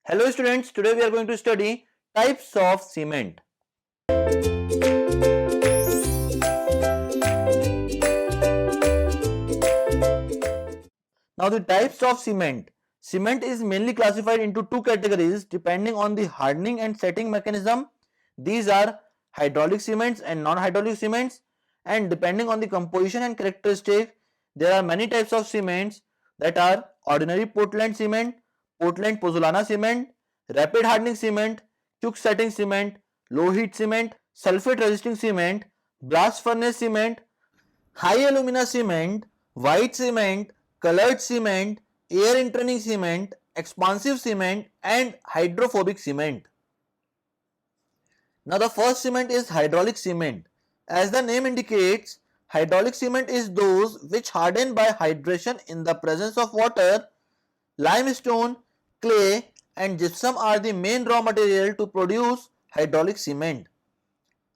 Hello students, today we are going to study types of cement. Now the types of cement. Cement is mainly classified into two categories depending on the hardening and setting mechanism. These are hydraulic cements and non-hydraulic cements, and depending on the composition and characteristic, there are many types of cements that are ordinary Portland cement, Portland pozzolana cement, rapid hardening cement, quick setting cement, low heat cement, sulfate resisting cement, blast furnace cement, high alumina cement, white cement, colored cement, air entraining cement, expansive cement, and hydrophobic cement. Now the first cement is hydraulic cement. As the name indicates, hydraulic cement is those which harden by hydration in the presence of water. Limestone, clay, and gypsum are the main raw material to produce hydraulic cement.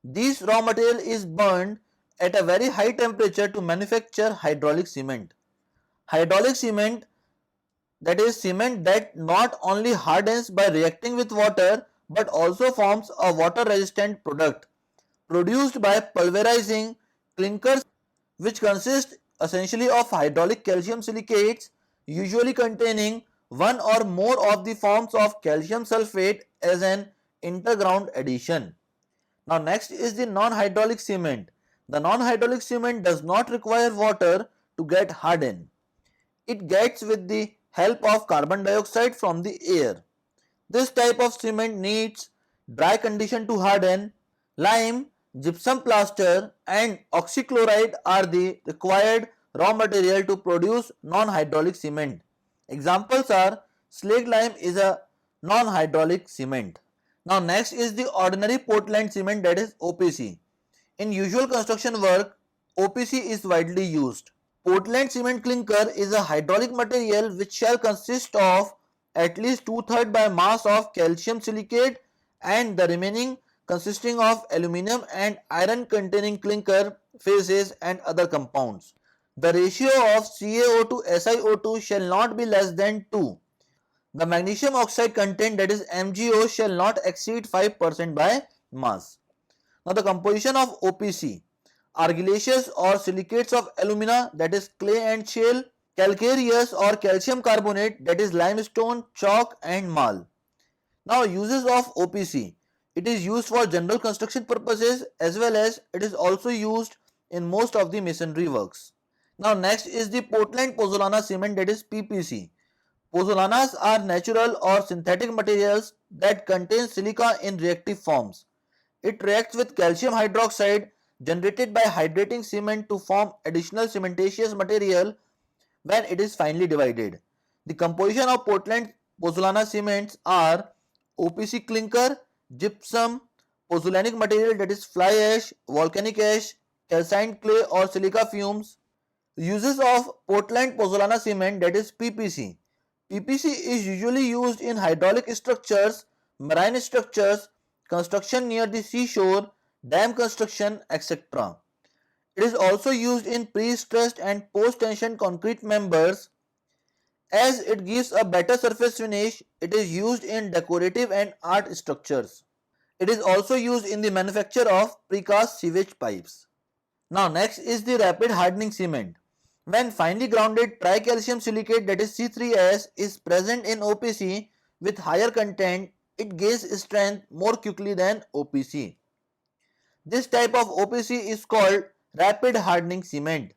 This raw material is burned at a very high temperature to manufacture hydraulic cement. Hydraulic cement, that is cement that not only hardens by reacting with water but also forms a water resistant product produced by pulverizing clinkers, which consist essentially of hydraulic calcium silicates usually containing one or more of the forms of calcium sulfate as an interground addition. Now next is the non-hydraulic cement. The non-hydraulic cement does not require water to get hardened. It gets with the help of carbon dioxide from the air. This type of cement needs dry condition to harden. Lime, gypsum plaster and oxychloride are the required raw material to produce non-hydraulic cement. Examples are slag lime is a non-hydraulic cement. Now next is the ordinary Portland cement, that is OPC. In usual construction work, OPC is widely used. Portland cement clinker is a hydraulic material which shall consist of at least 2/3 by mass of calcium silicate and the remaining consisting of aluminum and iron containing clinker phases and other compounds. The ratio of CaO to SiO2 shall not be less than 2. The magnesium oxide content, that is MgO, shall not exceed 5% by mass. Now the composition of OPC: argillaceous or silicates of alumina, that is clay and shale; calcareous or calcium carbonate, that is limestone, chalk and marl. Now uses of OPC: it is used for general construction purposes as well as it is also used in most of the masonry works. Now next is the Portland pozzolana cement, that is PPC. Pozzolanas are natural or synthetic materials that contain silica in reactive forms. It reacts with calcium hydroxide generated by hydrating cement to form additional cementitious material when it is finely divided. The composition of Portland pozzolana cements are OPC clinker, gypsum, pozzolanic material, that is fly ash, volcanic ash, calcined clay or silica fumes. Uses of Portland pozzolana cement, that is PPC. PPC is usually used in hydraulic structures, marine structures, construction near the seashore, dam construction, etc. It is also used in pre-stressed and post-tension concrete members. As it gives a better surface finish, it is used in decorative and art structures. It is also used in the manufacture of precast sewage pipes. Now next is the rapid hardening cement. When finely grounded tricalcium silicate, that is C3S, is present in OPC with higher content, it gains strength more quickly than OPC. This type of OPC is called rapid hardening cement.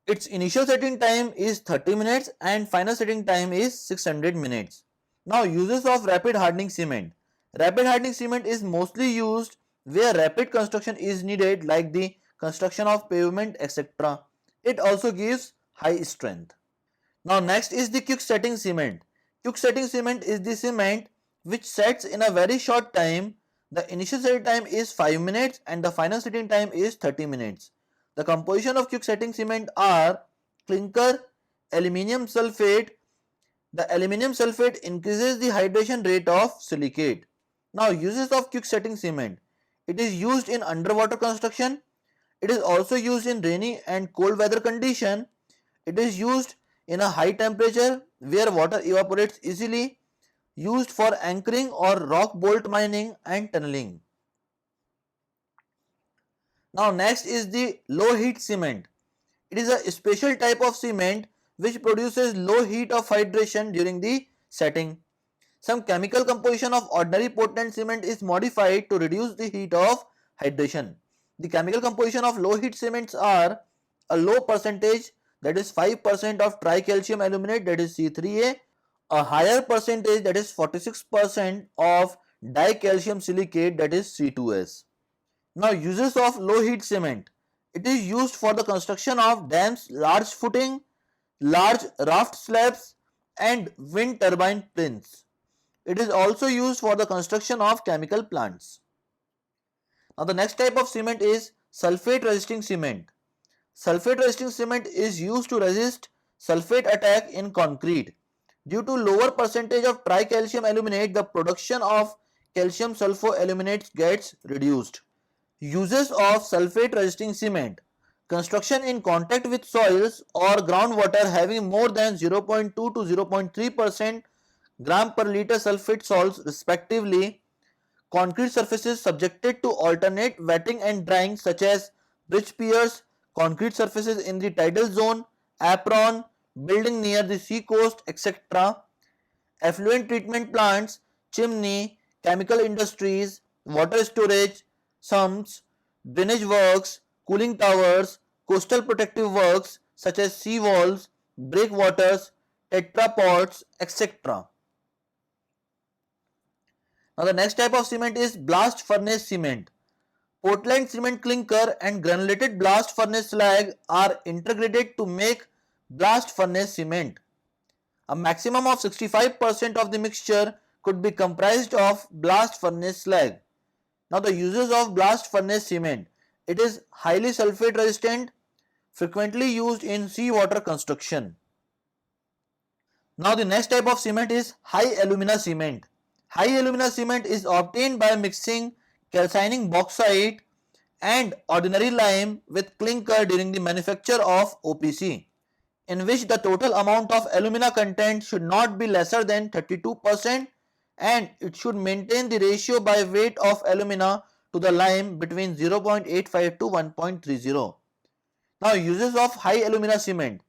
Its initial setting time is 30 minutes and final setting time is 600 minutes. Now uses of rapid hardening cement. Rapid hardening cement is mostly used where rapid construction is needed, like the construction of pavement, etc. It also gives high strength. Now next is the quick setting cement. Quick setting cement is the cement which sets in a very short time. The initial setting time is 5 minutes and the final setting time is 30 minutes. The composition of quick setting cement are clinker, aluminium sulfate. The aluminium sulfate increases the hydration rate of silicate. Now uses of quick setting cement. It is used in underwater construction. It is also used in rainy and cold weather condition. It is used in a high temperature where water evaporates easily. used for anchoring or rock bolt mining and tunneling. Now next is the low heat cement. It is a special type of cement which produces low heat of hydration during the setting. Some chemical composition of ordinary Portland cement is modified to reduce the heat of hydration. The chemical composition of low heat cements are a low percentage, that is 5% of tricalcium aluminate, that is C3A, a higher percentage, that is 46% of dicalcium silicate, that is C2S. Now uses of low heat cement. It is used for the construction of dams, large footing, large raft slabs and wind turbine plinths. It is also used for the construction of chemical plants. Now the next type of cement is sulfate resisting cement. Sulfate resisting cement is used to resist sulfate attack in concrete. Due to lower percentage of tricalcium aluminate, the production of calcium sulfoaluminates gets reduced. Uses of sulfate resisting cement. Construction in contact with soils or groundwater having more than 0.2 to 0.3% gram per liter sulfate salts respectively. Concrete surfaces subjected to alternate wetting and drying such as bridge piers, concrete surfaces in the tidal zone, apron, building near the sea coast, etc. Effluent treatment plants, chimney, chemical industries, water storage, sumps, drainage works, cooling towers, coastal protective works such as sea walls, breakwaters, tetrapods, etc. Now the next type of cement is blast furnace cement. Portland cement clinker and granulated blast furnace slag are integrated to make blast furnace cement. A maximum of 65% of the mixture could be comprised of blast furnace slag. Now the uses of blast furnace cement. It is highly sulfate resistant, frequently used in seawater construction. Now the next type of cement is high alumina cement. High alumina cement is obtained by mixing calcining bauxite and ordinary lime with clinker during the manufacture of OPC, in which the total amount of alumina content should not be lesser than 32% and it should maintain the ratio by weight of alumina to the lime between 0.85 to 1.30. Now uses of high alumina cement.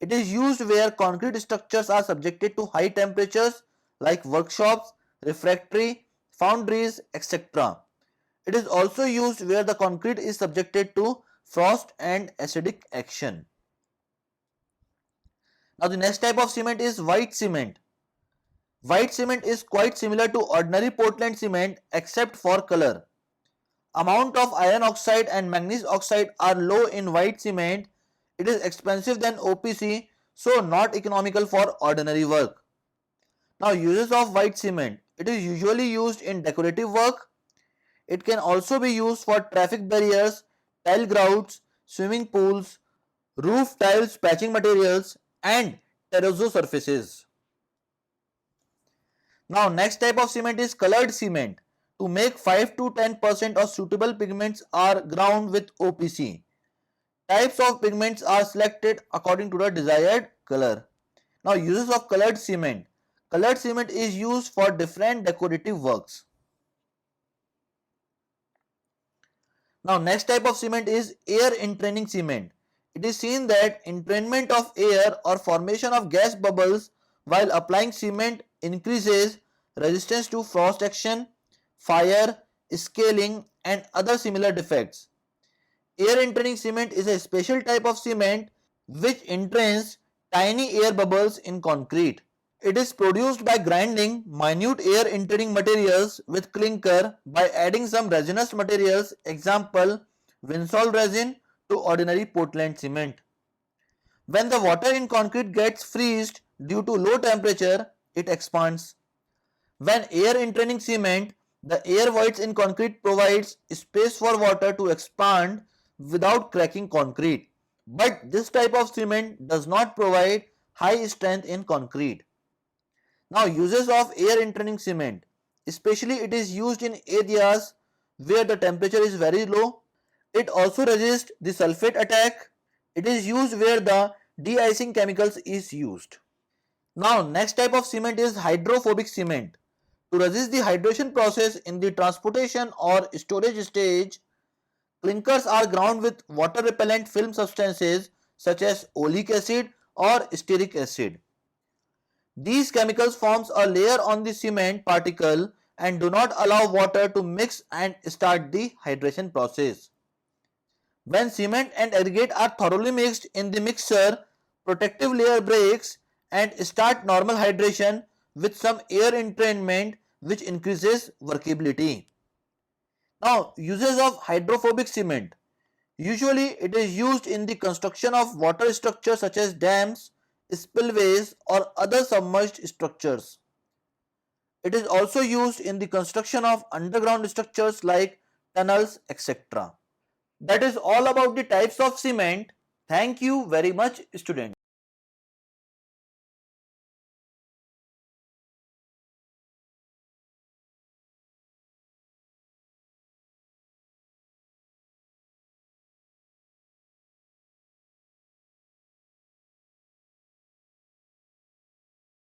It is used where concrete structures are subjected to high temperatures like workshops, refractory, foundries, etc. It is also used where the concrete is subjected to frost and acidic action. Now the next type of cement is white cement. White cement is quite similar to ordinary Portland cement except for color. Amount of iron oxide and manganese oxide are low in white cement. It is expensive than OPC, so not economical for ordinary work. Now uses of white cement. It is usually used in decorative work. It can also be used for traffic barriers, tile grouts, swimming pools, roof tiles patching materials and terrazzo surfaces. Now next type of cement is colored cement. To make 5 to 10% of suitable pigments are ground with OPC. Types of pigments are selected according to the desired color. Now uses of colored cement. Colored cement is used for different decorative works. Now next type of cement is air entraining cement. It is seen that entrainment of air or formation of gas bubbles while applying cement increases resistance to frost action, fire, scaling and other similar defects. Air entraining cement is a special type of cement which entrains tiny air bubbles in concrete. It is produced by grinding minute air entraining materials with clinker by adding some resinous materials, example Winsol resin, to ordinary Portland cement. When the water in concrete gets freezed due to low temperature, it expands. When air entraining cement, the air voids in concrete provides space for water to expand without cracking concrete. But this type of cement does not provide high strength in concrete. Now uses of air entraining cement. Especially it is used in areas where the temperature is very low. It also resists the sulfate attack. It is used where the de-icing chemicals is used. Now next type of cement is hydrophobic cement. To resist the hydration process in the transportation or storage stage, clinkers are ground with water repellent film substances such as oleic acid or stearic acid. These chemicals forms a layer on the cement particle and do not allow water to mix and start the hydration process. When cement and aggregate are thoroughly mixed in the mixer, protective layer breaks and start normal hydration with some air entrainment which increases workability. Now, uses of hydrophobic cement. Usually it is used in the construction of water structures such as dams, spillways or other submerged structures. It is also used in the construction of underground structures like tunnels, etc. That is all about the types of cement. Thank you very much, students.